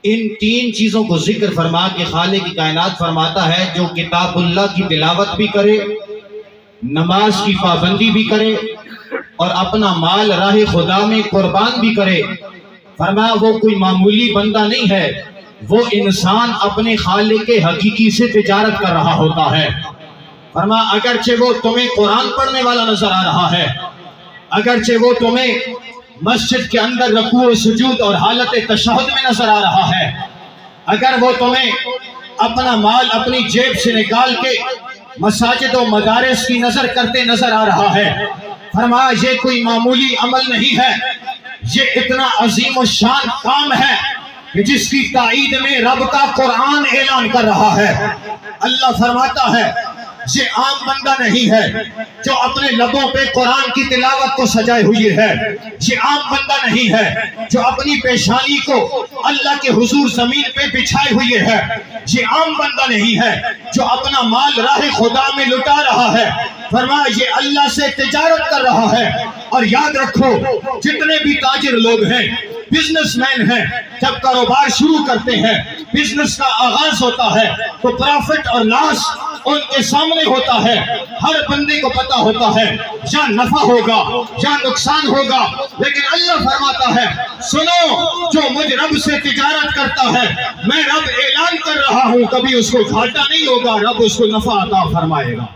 ان تین چیزوں کو ذکر فرما کے خالق کی کائنات فرماتا ہے جو کتاب اللہ کی تلاوت بھی کرے، نماز کی پابندی بھی کرے اور اپنا مال راہ خدا میں قربان بھی کرے، فرمایا وہ کوئی معمولی بندہ نہیں ہے، وہ انسان اپنے خالق حقیقی سے تجارت کر رہا ہوتا ہے۔ فرمایا اگرچہ وہ تمہیں قرآن پڑھنے والا نظر آ رہا ہے، اگرچہ وہ تمہیں مسجد کے اندر رکوع و سجود اور حالت تشہد میں نظر آ رہا ہے، اگر وہ تمہیں اپنا مال اپنی جیب سے نکال کے مساجد و مدارس کی نظر کرتے نظر آ رہا ہے، فرمایا یہ کوئی معمولی عمل نہیں ہے، یہ اتنا عظیم و شان کام ہے کہ جس کی تائید میں رب کا قرآن اعلان کر رہا ہے۔ اللہ فرماتا ہے یہ عام بندہ نہیں ہے جو اپنے لبوں پہ قرآن کی تلاوت کو سجائے ہوئے ہے، یہ عام بندہ نہیں ہے جو اپنی پیشانی کو اللہ کے حضور زمین پہ بچھائے ہوئے ہے، یہ عام بندہ نہیں ہے جو اپنا مال راہ خدا میں لٹا رہا ہے، فرمایا یہ اللہ سے تجارت کر رہا ہے۔ اور یاد رکھو جتنے بھی تاجر لوگ ہیں، بزنس مین ہیں، جب کاروبار شروع کرتے ہیں، بزنس کا آغاز ہوتا ہے تو پروفٹ اور لاس ان کے سامنے ہوتا ہے، ہر بندے کو پتا ہوتا ہے یا نفع ہوگا یا نقصان ہوگا، لیکن اللہ فرماتا ہے سنو جو مجھ رب سے تجارت کرتا ہے میں رب اعلان کر رہا ہوں کبھی اس کو گھاٹا نہیں ہوگا، رب اس کو نفع عطا فرمائے گا۔